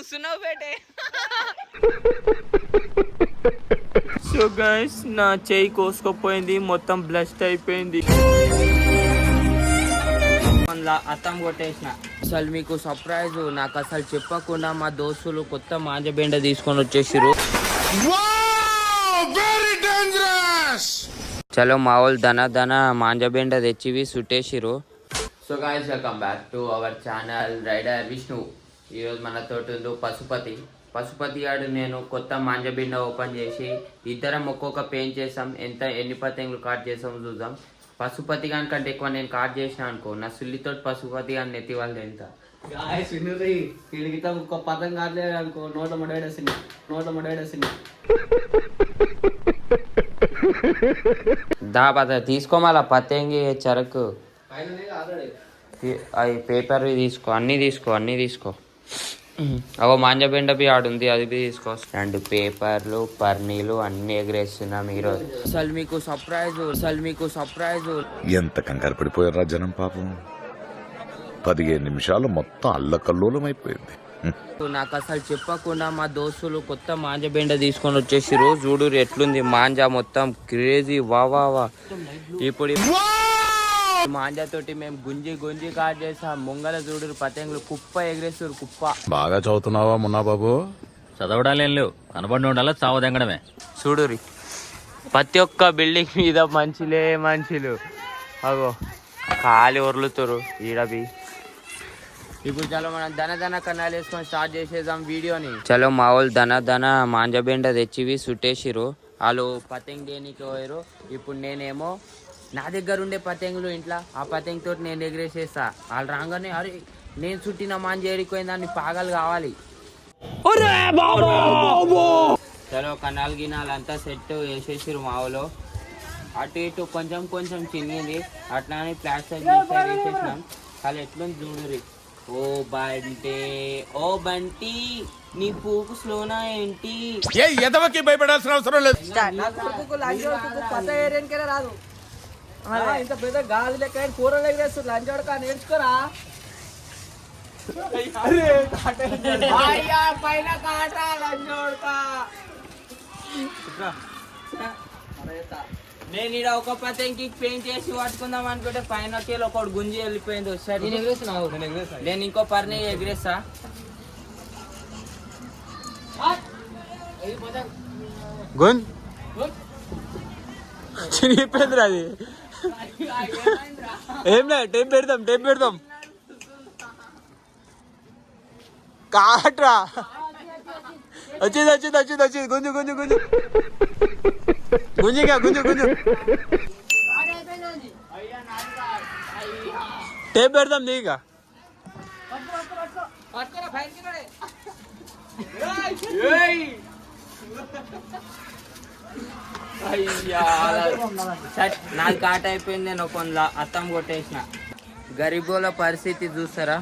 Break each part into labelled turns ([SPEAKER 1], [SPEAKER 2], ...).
[SPEAKER 1] కూర్చున్నావు బేటే. So guys నా చెయ్యి కోసుకపోయింది, మొత్తం బ్లస్ట్ అయిపోయింది, అత్తం కొట్టేసిన. అసలు మీకు సర్ప్రైజ్, నాకు అసలు చెప్పకుండా మా దోస్తులు కొత్త మాంజబెండ తీసుకొని వచ్చేసిరు. చలో మా వాళ్ళు ధన మాంజబెండ తెచ్చివి సుట్టేసిరు. So guys welcome back to our channel rider Vishnu. ఈరోజు మన తోటి పశుపతి గారు నేను కొత్త మాంజబిండ ఓపెన్ చేసి ఇద్దరం ఒక్కొక్క పెయిన్ చేసాం. ఎన్ని పతంగులు కాట్ చేసాం చూద్దాం. పశుపతి గాని కంటే ఎక్కువ నేను కాట్ చేసిన అనుకో, నా సుల్లితో పశుపతి గాని నెత్తి వాళ్ళు ఎంత
[SPEAKER 2] ఒక్క పతం కాట్లేదు అనుకో, నోట్ల మడేసింది.
[SPEAKER 1] దా పత తీసుకోమాల పతంగి చెరకు అవి పేపర్ తీసుకో, అన్నీ తీసుకో. అవో మాంజబెండ బి ఆడుంది, అది బి తీసుకో. 2 పేపర్లు పర్నీలు అన్ని ఎగరేస్తున్నాం ఈరోజు. అసలు మీకు సర్ప్రైజ్.
[SPEAKER 3] ఎంత కంగారు పడిపోయారా జనం పాపం. 15 నిమిషాలు మొత్తం అల్లకల్లోలం అయిపోయింది.
[SPEAKER 1] నాకు అసలు చెప్పకుండా మా దోస్తులు కొత్త మాంజబెండ తీసుకొని వచ్చేసిరు. చూడు ఎట్లుంది మాంజా, మొత్తం క్రేజీ. వా ఇప్పుడు మాంజాతోటి మేము గుంజి కాట్ చేసాం. ముంగల చూడు పతంగులు కుప్ప ఎగరేస్తారు, కుప్ప.
[SPEAKER 3] బాగా చదువుతున్నావా మున్నా బాబు?
[SPEAKER 4] చదవడాలు ఏం లేవు, కనబడి ఉండాలి, చావు తెంగడమే.
[SPEAKER 1] చూడురి ప్రతి ఒక్క బిల్డింగ్ మీద మనుషులు అగో ఖాళీ ఒర్లుతారు ఈడబి. ఇప్పుడు చలో మనం ధన కన్నాలు వేసుకొని స్టార్ట్ చేసేద్దాం వీడియోని. చలో మా వాళ్ళు ధన మాంజబెండ తెచ్చివి సుట్టేసిరు. వాళ్ళు పతంగ్ దేనికి పోయారు. ఇప్పుడు నేనేమో నా దగ్గర ఉండే పతంగులు ఇంట్లో, ఆ పతంగి తోటి నేను ఎగరేసేస్తా. వాళ్ళు రాగానే అరే నేను చుట్టిన మాంజ ఏడిపోయింది, దాన్ని పాగలు కావాలి. చలో కన్నాలు గినాలు అంతా సెట్ వేసేసిరు మా వాళ్ళు. అటు ఇటు కొంచెం చిన్నది, అట్లా అని ప్లాస్టర్ వేసేసినాం. వాళ్ళు ఎట్లుంది చూడురి. ఓ బంటి నీ పూకు స్లోనా ఏంటి?
[SPEAKER 3] ఎదవకి భయపడాల్సిన అవసరం లేదు.
[SPEAKER 2] రాదు ఇంత పెద్ద గాలి లెక్క కూరలు ఎగరేస్తారు. లంచోడక నేర్చుకోరా. పైన కాట లంచోడక.
[SPEAKER 1] నేను ఇక్కడ ఒక పతంకి పెయింట్ చేసి పట్టుకుందాం అనుకుంటే పైన ఒకటి గుంజి వెళ్ళిపోయింది. ఒకసారి నేను ఇంకో పర్ని ఎగిరేస్తా. చిరిగిపోయింది అది. ఏం లే, టేప్ పెడదాం. కాట్రా వచ్చింది. గుంజు టేప్ పెడదాం నీగా. నాకు కాట అయిపోయింది, నేను కొంత అత్తం కొట్టేసిన. గరీబోల పరిస్థితి చూస్తారా,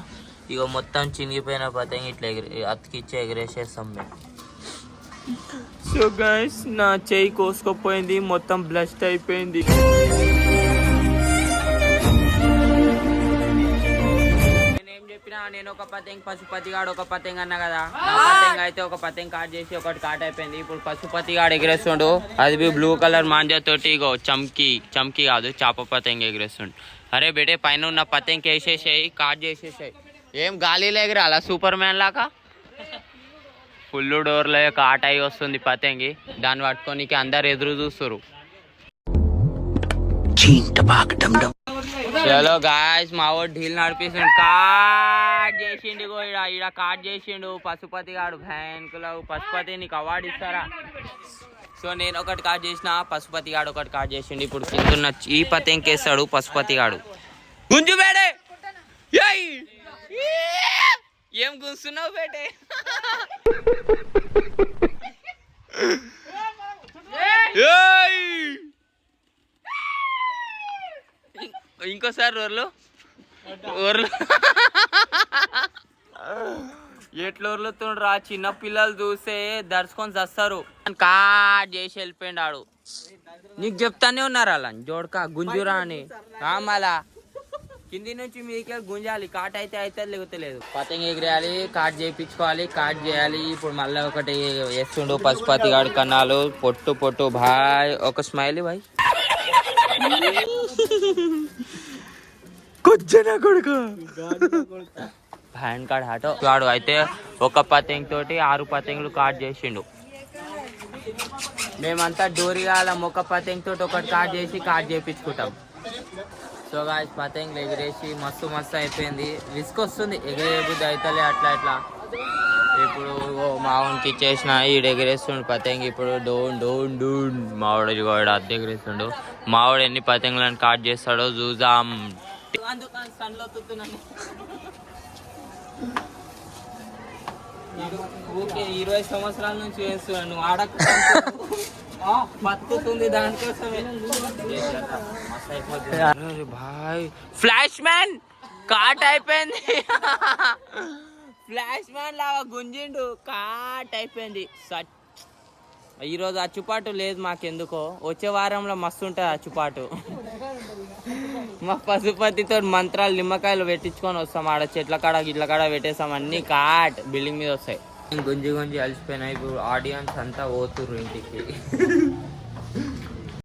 [SPEAKER 1] ఇగో మొత్తం చినిగిపోయిన పతంగి ఇట్లా అతికిచ్చి ఎగరేసేస్తాం మేము. సో గైస్ నా చెయ్యి కోసుకపోయింది, మొత్తం బ్లస్ట్ అయిపోయింది. నేను ఒక పతంగి పశుపతి గాడు ఒక పతంగి అన్నా కదా. పతంగి అయితే ఒక పతంగి కాట్ చేసి ఒకటి కాట్ అయిపోయింది. ఇప్పుడు పశుపతి గాడు ఎగిరేస్తుండు, అది బ్లూ కలర్ మాంజా తోటి. ఇగో చమ్కి కాదు చేప పతంగి ఎగిరేస్తుండు. అరే బేటే పైన ఉన్న పతంగి వేసేసాయి, కాట్ చేసేసాయి. ఏం గాలిలో ఎగిరాలా సూపర్ మ్యాన్ లాగా? ఫుల్ డోర్లో కాట్ అయి వస్తుంది పతంగి, దాన్ని పట్టుకోనికి అందరు ఎదురు చూస్తారు. చలో గాయస్ మా వాడు ఢీల్ నడిపిస్తుండు, కాట్ చేసిండు. ఈడ కాట్ చేసిండు పశుపతి గాడు. భయంకులు పశుపతి నీకు అవార్డు ఇస్తారా? సో నేను ఒకటి కాట్ చేసిన, పశుపతి గాడు ఒకటి కాట్ చేసిండు. ఇప్పుడు కింద ఈ పతంగి వేస్తాడు పశుపతి గాడు. గుంజు బేడే, ఏం గుంస్తున్నావు బేటే? ఇంకోసారి ఊర్లు ఎట్లా ఊర్లుతుండ్రా, చిన్న పిల్లలు చూస్తే దర్శకొని చస్తారు. కాట్ చేసి వెళ్ళిపోయిండు ఆడు. నీకు చెప్తానే ఉన్నారు అలా జోడక గుంజురా అని. మళ్ళా కింది నుంచి మీకే గుంజాలి, కాట్ అయితే అయితే లేగుతలేదు. పతంగ ఎగిరేయాలి, కాట్ చేయించుకోవాలి, కాట్ చేయాలి. ఇప్పుడు మళ్ళీ ఒకటి వేస్తుండు పశుపతి గాడి కన్నాలు. పొట్టు పొట్టు భాయ్, ఒక స్మైల్ భాయ్. కొడుకు హ్యాండ్ కార్డ్ ఆటో వాడు అయితే ఒక పతంగ్ తోటి 6 పతంగులు కాట్ చేసిండు. మేమంతా డోరిగాల ఒక పతంగ్ తోటి ఒకటి కాట్ చేసి కాట్ చేయించుకుంటాం. సో గాయ్స్ పతంగులు ఎగిరేసి మస్తు అయిపోయింది. రిస్క్ వస్తుంది, ఎగిరే బుద్ధి అవుతలే అట్లా ఇట్లా. ఇప్పుడు మావునికి ఇచ్చేసిన ఈడు ఎగిరేస్తుండు పతంగి. ఇప్పుడు డోన్ డోన్ డోన్ మావాడు కూడా అద్దె ఎగిరేస్తుండు. మావాడు ఎన్ని పతంగులను కాట్ చేస్తాడో చూద్దాం. ఓకే 20 సంవత్సరాల నుంచి వేస్తున్నాను, నువ్వు ఆడక బతుకుతుంది దానికోసమే. భాయ్ ఫ్లాష్ మ్యాన్ కాట్ అయిపోయింది. ఫ్లాష్ మ్యాన్ లాగా గుంజిండు, కాట్ అయిపోయింది. ఈరోజు అచ్చుపాటు లేదు మాకెందుకో. వచ్చే వారంలో మస్తు ఉంటుంది అచ్చుపాటు. మా పశుపతితో మంత్రాలు నిమ్మకాయలు పెట్టించుకొని వస్తాం. ఆడ చెట్ల కాడ గిట్ల కాడ పెట్టేస్తాం. అన్ని కాట్ బిల్డింగ్ మీద వస్తాయి. గుంజి అలసిపోయినాయి. ఇప్పుడు ఆడియన్స్ అంతా పోతుర్రు ఇంటికి.